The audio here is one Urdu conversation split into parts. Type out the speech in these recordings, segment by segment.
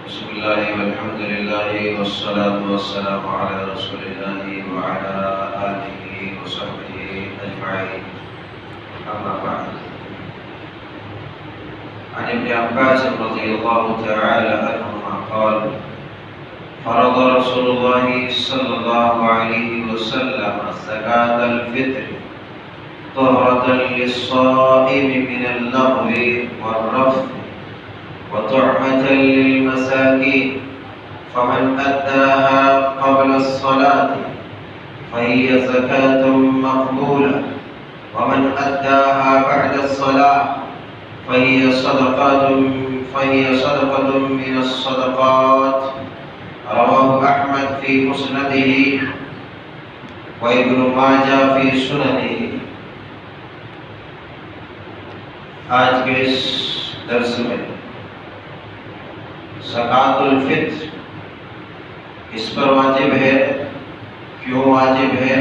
بسم الله والحمد لله والصلاة والسلام على رسول الله وعلى آله وصحبه أجمعين. أما بعد، عن ابن عباس رضي الله تعالى عنهما قال: فرض رسول الله صلى الله عليه وسلم زكاة الفطر طهرة للصائم من اللغو والرفث وطعمة للمساكين، فمن أداها قبل الصلاة فهي زكاة مقبولة، ومن أداها بعد الصلاة فهي صدقة من الصدقات. رواه أحمد في مسنده وابن ماجہ في سننه. آج کے اس درس میں زکوٰۃ الفطر اس پر واجب ہے، کیوں واجب ہے،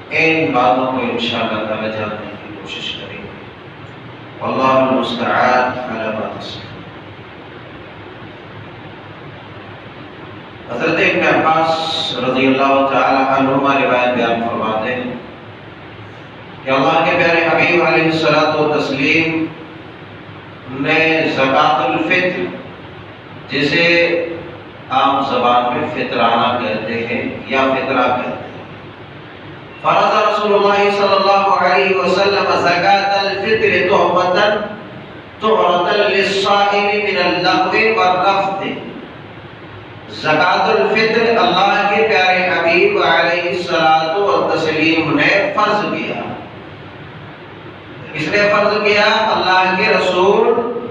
ان باتوں کو انشاءاللہ تعالی جاننے کی کوشش کریں گے. واللہ المستعان علی ما تصفون. حضرت ابن عباس رضی اللہ تعالی عنہما روایت بیان فرماتے ہیں کہ اللہ کے پیارے حبیب علیہ الصلوۃ والتسلیم نے زکوٰۃ الفطر، جسے عام زبان میں فطرانہ کہتے ہیں یا فطرہ کہتے ہیں، فرض رسول اللہ صلی اللہ علیہ وسلم زکوٰۃ الفطر طہرۃ للصائم من اللغو والرفث. زکوٰۃ الفطر اللہ کے پیارے حبیب علیہ الصلوۃ والتسلیم نے فرض کیا. کس نے فرض کیا؟ اللہ کے رسول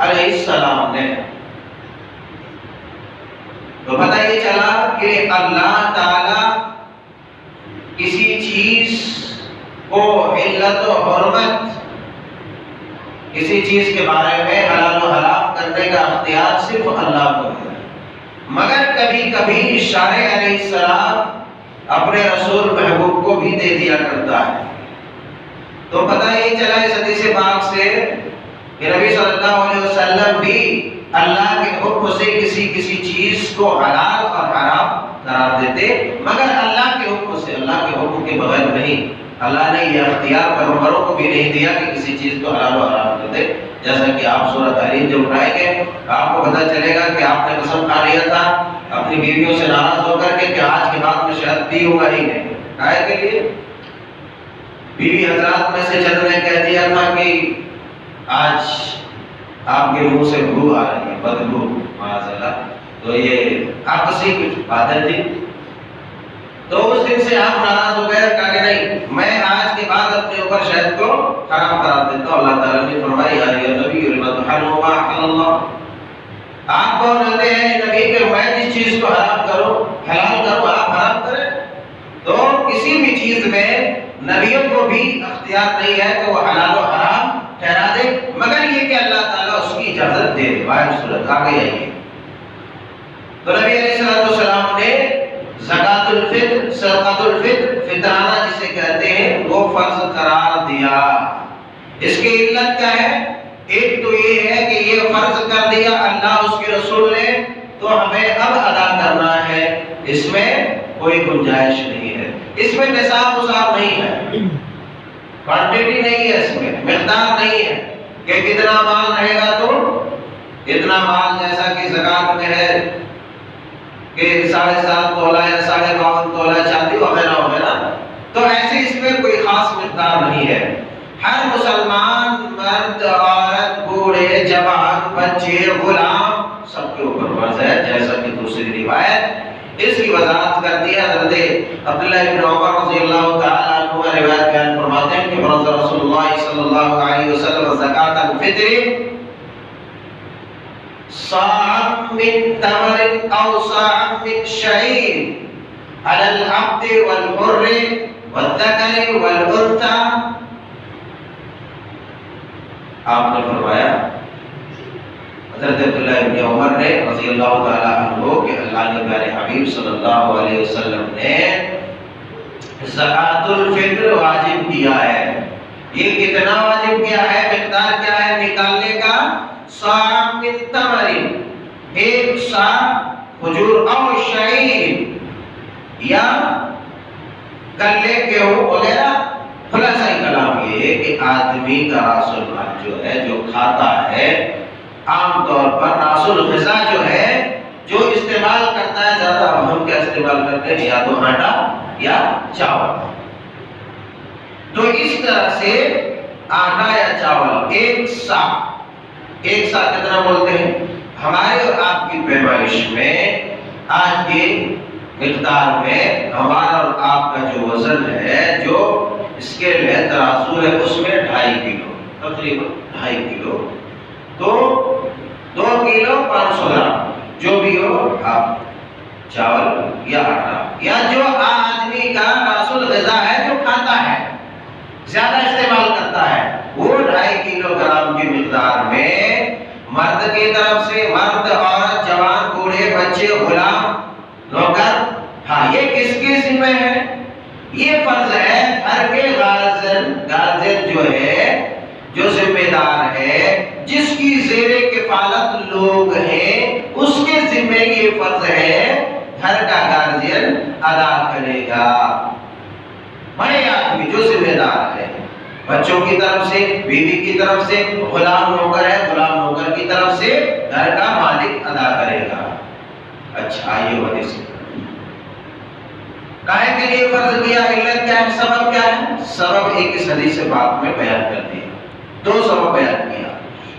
علیہ السلام نے. تو پتہ یہ چلا کہ اللہ تعالی کسی چیز کو علت و حرمت، کسی چیز کے بارے میں حلال و حرام کرنے کا اختیار صرف اللہ کو ہے، مگر کبھی کبھی شارع علیہ السلام اپنے رسول محبوب کو بھی دے دیا کرتا ہے. تو پتہ یہ چلا اس حدیث پاک سے کہ نبی صلی اللہ علیہ وسلم بھی اللہ کے حکم سے کسی چیز کو حلال اور حرام قرار دیتے، مگر اللہ کے حکم سے، اللہ کے حکم کے بغیر نہیں. اللہ نے یہ اختیار پیغمبروں کو بھی نہیں دیا کہ کسی چیز کو حلال و حرام کر دے. جیسا کہ آپ سورہ تحریم جب اٹھائیں گے آپ کو پتہ چلے گا کہ آپ نے قسم کھا لیا تھا اپنی بیویوں سے ناراض ہو کر کے کہ آج کے بعد میں شاید پیوں گا ہی نہیں. کائے کے لیے؟ بیوی حضرات میں سے چند نے کہہ دیا تھا کہ آج آپ کے منہ سے بو آ رہی ہے، بدبو، معاذ اللہ. تو یہ آپسی کچھ باتیں تھی. تو اس دن سے آپ ناراض ہو گئے، کہا کہ نہیں، میں آج کے بعد اپنے اوپر شہد کو حرام قرار دیتا ہوں. اللہ تعالیٰ نے فرمایا یا ایھا النبی لما تحرم ما احل اللہ. آپ کون ہوتے ہیں نبی کہ میں جس چیز کو حرام کروں، حلال کروں، آپ حرام کریں؟ تو کسی بھی چیز میں نبیوں کو بھی اختیار نہیں ہے کہ وہ حلال و حرام ٹھہرا دے، مگر یہ کہ اللہ تعالیٰ اس کی اجازت دے دے. واحد صورت آگے آئیے. تو نبی علیہ السلام نے زکوٰۃ الفطر، صدقۃ الفطر، فطرانہ جسے کہتے ہیں، وہ فرض قرار دیا. اس کی علت کیا ہے؟ ایک تو یہ ہے کہ یہ فرض کر دیا اللہ اس کے رسول نے، تو ہمیں اب ادا کرنا ہے. اس میں کوئی گنجائش نہیں ہے، اس میں نصاب وصاب نہیں ہے، کوانٹٹی نہیں ہے، اس میں مقدار نہیں ہے کہ کتنا مال رہے گا تو اتنا مال، جیسا کہ زکوٰۃ میں ہے کہ 7.5 تولہ یا 52 تولہ چاندی وغیرہ وغیرہ. تو ایسے اس میں کوئی خاص مقدار نہیں ہے. ہر مسلمان، مرد، عورت، بوڑھے، جوان، بچے، غلام، سب کے اوپر فرض ہے. جیسا کہ دوسری روایت اس کی وضاحت کرتی ہے. حضرت عبداللہ ابن عمر رضی اللہ تعالی عنہ روایت بیان فرماتے ہیں کہ فرض رسول اللہ صلی اللہ علیہ وسلم زکوٰۃ الفطر صاعا من تمر او صاعا من شعیر علی العبد والحر والذکر والانثى. آپ نے فرمایا، حضرت عبداللہ ابن عمر نے رضی اللہ تعالی عنہ کہ اللہ کے پیارے حبیب صلی اللہ علیہ وسلم نے زکوٰۃ الفطر واجب کیا ہے. یہ کتنا واجب کیا ہے، مقدار کیا ہے نکالنے کا؟ صاع من تمر، ایک سا کھجور او شعیر یا گلے کے وغیرہ. خلاصہ کلام یہ ہے کہ آدمی کا راس المال جو ہے، جو کھاتا ہے، عام طور پر راس الغذا جو ہے، جو استعمال کرتا ہے زیادہ، ہم کیا استعمال کرتے ہیں؟ یا تو آٹا یا چاول. تو اس طرح سے آٹا یا چاول ایک سا کتنا بولتے ہیں؟ ہمارے اور آپ کی پیمائش میں آج کی مقدار میں ہمارا اور آپ کا جو وزن ہے، جو اسکیل ہے، ترازو ہے، اس میں 2.5 کلو، تقریباً 2.5 کلو. تو 2 کلو 500 گرام جو بھی ہو، آپ چاول یا آٹا یا جو آدمی کا راس الغذا ہے، جو کھاتا ہے، زیادہ استعمال کرتا ہے، وہ 2.5 کلو گرام کی مقدار میں مرد کی طرف سے، مرد، عورت، جوان، بوڑھے، بچے، غلام، نوکر، ہاں یہ کس کے ذمہ ہے؟ یہ فرض ہے گھر کے گارجن جو ہے، جو ذمہ دار ہے، جس کی زیر کفالت لوگ ہیں، اس کے ذمہ یہ فرض ہے گھر کا گارجین ادا کرے گا. بڑے آدمی جو ذمہ دار ہے، بچوں کی طرف سے، بیوی کی طرف سے، غلام نوکر ہے، غلام نوکر کی طرف سے گھر کا مالک ادا کرے گا. اچھا یہ وجہ سے کائے کے لیے فرض کیا؟ علت کیا ہے؟ سبب کیا ہے؟ سبب ایک اس حدیث سے بات میں بیان کر دی، 2 سبب بیان کیا.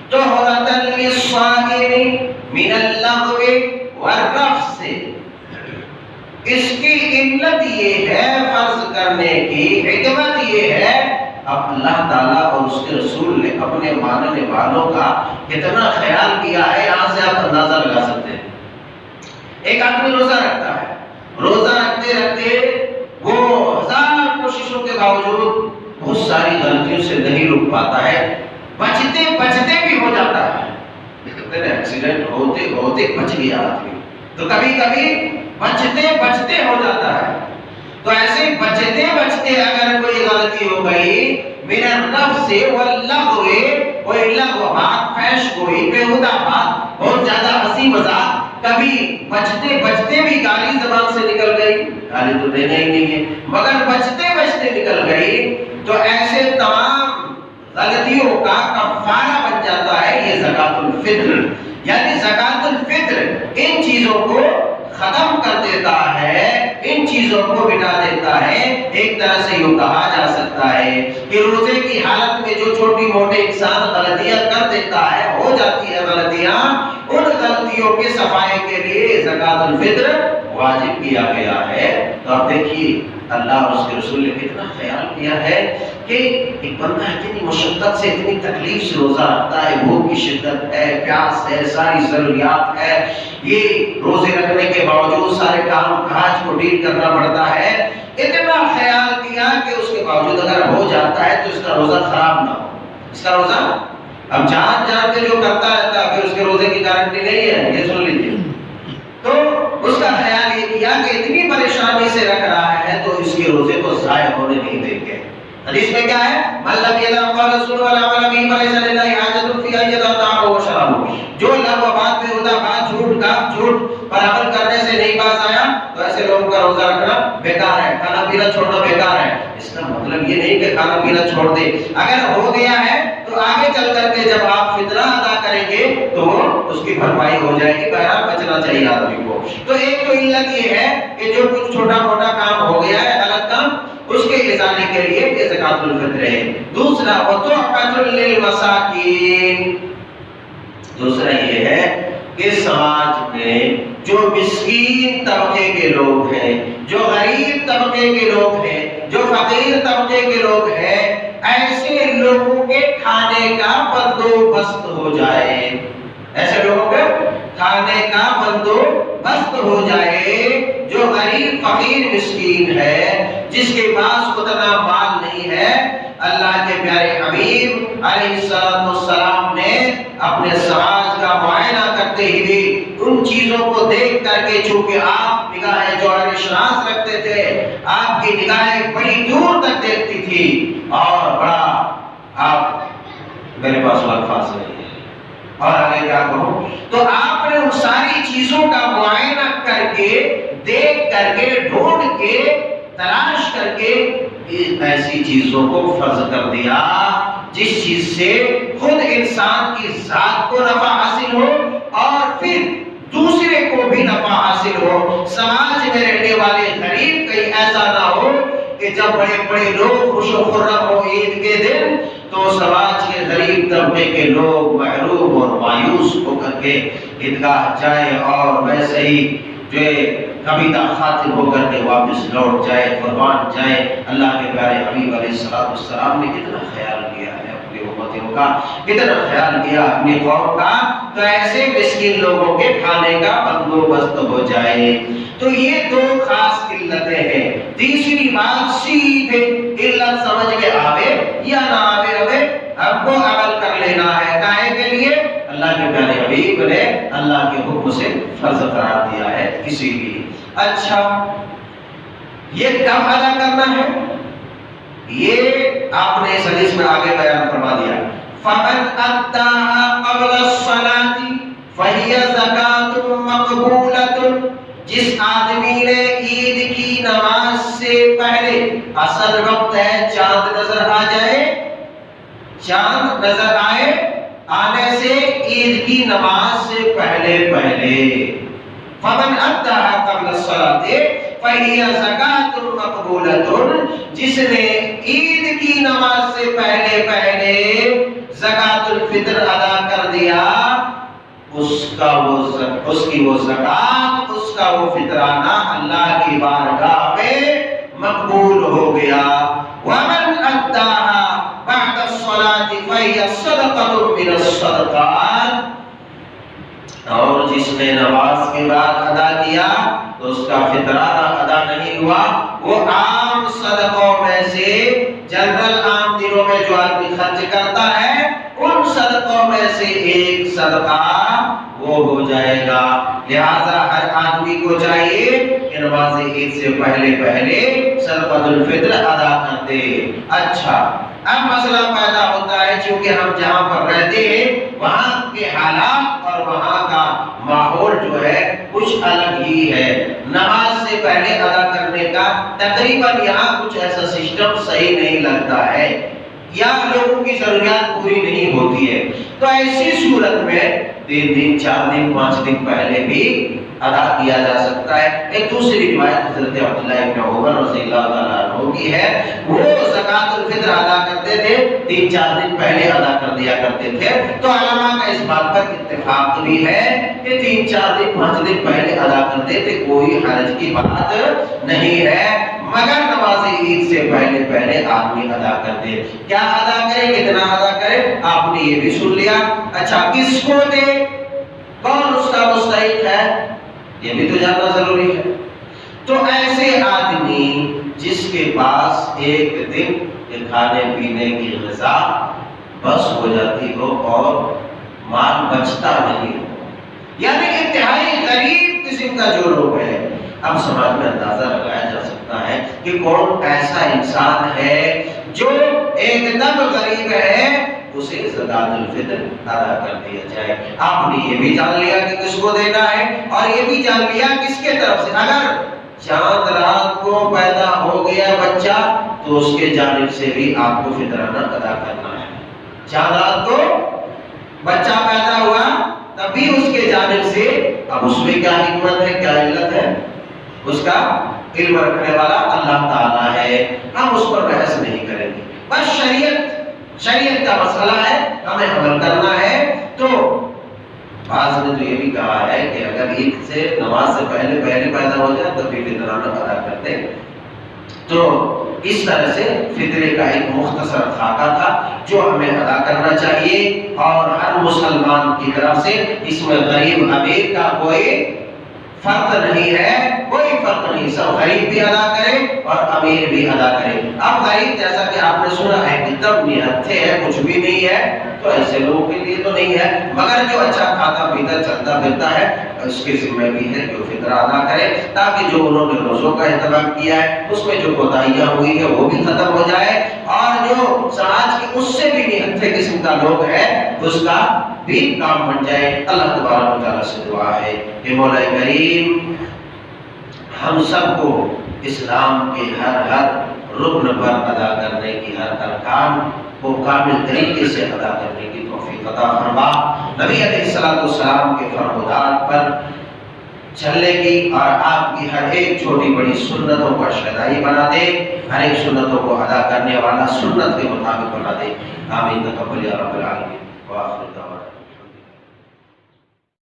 تو حرمۃ للصائم من اللغو والرفث، اس کی علت یہ ہے، فرض کرنے کی حکمت یہ ہے، اب اللہ تعالیٰ اور اس کے رسول نے اپنے ماننے والوں کا کتنا خیال کیا ہے، یہاں سے آپ اندازہ لگا سکتے ہیں. ایک آدمی روزہ رکھتا ہے، روزہ رکھتے رکھتے وہ ہزار کوششوں کے باوجود بہت ساری غلطیوں سے نہیں رک پاتا ہے، بچتے بچتے بھی ہو جاتا ہے. ایکسیڈنٹ ہوتے ہوتے بچ گیا آدمی، تو کبھی کبھی بچتے بچتے ہو جاتا ہے. تو ایسے بچتے بچتے اگر کوئی غلطی ہو گئی، من النفس واللغو، کوئی لغو بات، فحش گوئی، بیہودہ بات، بہت زیادہ ہنسی مذاق، کبھی بچتے بچتے بھی گالی زبان سے نکل گئی، گالی تو دینا ہی نہیں ہے مگر بچتے بچتے نکل گئی، تو ایسے تمام غلطیوں کا کفارہ بن جاتا ہے یہ زکوٰۃ الفطر. یعنی زکوٰۃ الفطر ان چیزوں کو ختم کر دیتا ہے، ان چیزوں کو مٹا دیتا ہے. ایک طرح سے یہ کہا جا سکتا ہے کہ روزے کی حالت میں جو چھوٹی موٹے انسان غلطیاں کر دیتا ہے، ہو جاتی ہے غلطیاں، ان غلطیوں کے صفائی کے لیے زکوٰۃ الفطر واجب کیا گیا ہے. تو آپ دیکھیے اللہ اور اس کے رسول نے کتنا خیال کیا ہے کہ ایک بندہ اتنی مشقت سے، اتنی تکلیف سے روزہ رکھتا ہے، بھوک کی شدت ہے، پیاس ہے، ساری ضروریات ہے، یہ روزے رکھنے کے باوجود سارے کام کاج کو ڈیل کرنا پڑتا ہے. اتنا خیال کیا کہ اس کے باوجود اگر ہو جاتا ہے تو اس کا روزہ خراب نہ ہو. اس کا روزہ اب جان کے جو کرتا رہتا ہے پھر اس کے روزے کی گارنٹی نہیں ہے، یہ سن لیجیے. تو اس کا خیال یہ کیا کہ اتنی پریشانی سے رکھ رہا ہے تو اس کے روزے کو ضائع ہونے نہیں دیں گے. حدیث میں کیا ہے؟ من لم يدع قول الزور والعمل به فليس لله حاجة في أن يدع طعامه وشرابه. جو لغو بات، بیہودہ بات، جھوٹ پر عمل کرنے سے نہیں باز آیا تو ایسے لوگوں کا روزہ رکھنا بیکار ہے، کھانا پینا چھوڑنا بیکار ہے. اس کا مطلب یہ نہیں کہ کھانا پینا چھوڑ دے، اگر ہو گیا ہے تو آگے چل کر کے جب آپ فطرہ ادا کریں گے تو اس کی بھرپائی ہو جائے گی. بہرحال بچنا چاہیے آدمی کو. تو ایک تو علت یہ ہے کہ جو کچھ چھوٹا موٹا کام ہو گیا ہے غلط کام، اس کے ازالے کے لیے یہ زکوٰۃ الفطر ہے. دوسرا وتحفۃ للمساکین، دوسرا یہ ہے کہ سماج میں جو مسکین طبقے کے لوگ ہیں، جو غریب طبقے کے لوگ ہیں، جو فقیر طبقے کے لوگ ہیں، ایسے لوگوں کے کھانے کا بندوبست ہو جائے، ایسے لوگوں کے کھانے کا بندوبست ہو جائے. جو غریب فقیر مسکین ہے، جس کے پاس اتنا مال نہیں ہے، اللہ کے پیارے حبیب علیہ السلام نے اپنے سماج کا معائنہ کرتے ہوئے ان چیزوں کو دیکھ کر کے، چونکہ آپ نگاہیں جوہر شناس رکھتے تھے، آپ کی نگاہیں بڑی دور تک دیکھتی تھی، اور بڑا آپ میرے پاس الفاظ نہیں ہے اور آگے کیا کہوں، تو آپ نے ان ساری چیزوں کا معائنہ کر کے، دیکھ کر کے، ڈھونڈ کے، تلاش کر کے ایسی چیزوں کو فرض کر دیا جس چیز سے خود انسان کی ذات کو نفع حاصل ہو اور پھر دوسرے کو بھی نفع حاصل ہو۔ سماج میں رہنے والے غریب کہیں ایسا نہ ہو کہ جب بڑے بڑے لوگ خوش و خرم ہو عید کے دن تو سماج کے غریب طبقے کے لوگ محروم اور مایوس ہو کر کے عیدگاہ جائیں اور ویسے ہی جو کبھی خاطر ہو کر کے واپس لوٹ جائے، قربان جائے۔ اللہ کے پیارے حبیب علیہ السلام نے کتنا خیال کیا ہے اپنی امتوں کا، کتنا خیال کیا اپنی قوم کا، تو ایسے مسکین لوگوں کے کھانے کا بندوبست ہو جائے۔ تو یہ دو خاص علتیں ہیں۔ تیسری بات سیدھے علت سمجھ کے آوے یا نہ آوے، ہم کو عمل کر لینا ہے، کائے کے لیے اللہ کے پیارے حبیب نے اللہ کے حکم سے فرض قرار دیا ہے کسی بھی۔ اچھا یہ کب ادا کرنا ہے؟ یہ آپ نے اس حدیث میں آگے بیان فرما دیا، فَمَنْ أَدَّاهَا قَبْلَ الصَّلَاةِ فَهِيَ زَكَاةٌ مَقْبُولَةٌ۔ جس آدمی نے عید کی نماز سے پہلے، اصل وقت ہے چاند نظر آ جائے، چاند نظر آئے، آنے سے عید کی نماز سے پہلے فَمَنْ أَدَّاهَا قَبْلَ الصَّلَاةِ فَهِيَ زَكَاةٌ مَقْبُولَةٌ، جس نے عید کی نماز سے پہلے زکوٰۃ الفطر ادا کر دیا، اس کی وہ زکوٰۃ، اس کا وہ فطرانہ اللہ کی بارگاہ میں مقبول ہو گیا۔ وَمَنْ أَدَّاهَا بَعْدَ الصَّلَاةِ فَهِيَ صَدَقَةٌ مِنَ الصَّدَقَاتِ، اور جس نے نماز کے بعد ادا کیا تو اس کا فطرانہ ادا نہیں ہوا، وہ عام صدقوں میں سے، جنرل عام دنوں میں جو آدمی خرچ کرتا ہے ان صدقوں میں سے ایک صدقہ وہ ہو جائے گا۔ لہذا ہر آدمی کو چاہیے کہ نماز عید سے پہلے صدقۃ الفطر ادا کر دے۔ اچھا اب مسئلہ پیدا ہوتا ہے، چونکہ ہم جہاں پر رہتے ہیں وہاں کے حالات اور وہاں کا ماحول جو ہے کچھ الگ ہی ہے، نماز سے پہلے ادا کرنے کا تقریباً یہاں کچھ ایسا سسٹم صحیح نہیں لگتا ہے یا لوگوں کی ضروریات پوری نہیں ہوتی ہے، تو ایسی صورت میں 3 دن 4 دن 5 دن پہلے بھی ادا کیا جا سکتا ہے۔ ایک دوسری روایت حضرت عبداللہ ابن عمر رضی اللہ تعالیٰ عنہ کی ہے، وہ زکوٰۃ الفطر ادا کرتے تھے 3-4 دن پہلے ادا کر دیا کرتے تھے، تو علماء کا اس بات پر اتفاق بھی ہے کہ 3-4 دن 5 دن پہلے ادا کرتے تھے، کوئی حرج کی بات نہیں ہے، مگر نماز عید سے پہلے آدمی ادا کر دے۔ کیا ادا کرے، کتنا ادا کرے، آپ نے یہ بھی سن لیا۔ اچھا کس کو دے، کون اس کا مستحق ہے، یہ بھی تو جاننا ضروری ہے۔ تو ایسے آدمی جس کے پاس ایک دن کے کھانے پینے کی غذا بس ہو جاتی ہو اور مال بچتا نہیں ہو، یعنی انتہائی غریب قسم کا جو لوگ ہے، اب سماج میں اندازہ لگایا جا سکتا ہے کہ کون ایسا انسان ہے جو ایک دم غریب ہے، اسے زکوٰۃ الفطر ادا کر دیا جائے۔ آپ نے یہ بھی جان لیا کہ کس کو دینا ہے اور یہ بھی جان لیا کس کے طرف سے۔ اگر چاند رات کو پیدا ہو گیا بچہ تو اس کے جانب سے بھی آپ کو فطرانہ ادا کرنا ہے۔ چاند رات کو بچہ پیدا ہوا تب بھی اس کے جانب سے، اب اس میں کیا حکمت ہے، کیا علت ہے، اس کا علم رکھنے والا اللہ تعالیٰ ہے، ہم اس پر بحث نہیں کریں گے، بس شریعت کا مسئلہ ہے، ہمیں عمل کرنا ہے۔ تو بعض نے تو یہ بھی کہا ہے کہ اگر عید سے نماز سے پہلے پیدا ہو جائے تو بھی فطرانہ ادا کرتے، تو اس طرح سے فطرے کا ایک مختصر خاکہ تھا جو ہمیں ادا کرنا چاہیے، اور ہر مسلمان کی طرف سے اس میں غریب امیر کا کوئی فرق نہیں ہے، کوئی فرق نہیں، سب غریب بھی ادا کرے اور امیر بھی ادا کرے۔ اب غریب جیسا کہ آپ نے سنا ہے ایک دم نہتھے ہے، کچھ بھی نہیں ہے، تو ایسے لوگوں کے لیے تو نہیں ہے، مگر جو اچھا کھاتا پیتا چلتا پھرتا ہے اس کے ذمہ بھی ہے جو فطرہ ادا کرے، تاکہ جو انہوں نے روزوں کا اہتمام کیا ہے اس میں جو کوتاہیاں ہوئی ہے وہ بھی ختم ہو جائے، اور جو سماج کی اس سے بھی نہتھی میٹھے قسم کا لوگ ہے اس کا بھی کام بن جائے۔ اللہ تبارک و تعالیٰ سے دعا ہے کہ مولا کریم ہم سب کو اسلام کے ہر رکن پر ادا کرنے کی، ہر کام کو کامل طریقے سے ادا کرنے کی توفیق عطا فرما، نبی علیہ السلام کے فرمودات پر چلنے کی اور آپ کی ہر ایک چھوٹی بڑی سنتوں کا شہدائی بنا دے، ہر ایک سنتوں کو ادا کرنے والا سنت کے مطابق بنا دے۔ آمین تقبل یا رب العالمین۔ وآخر دعوانا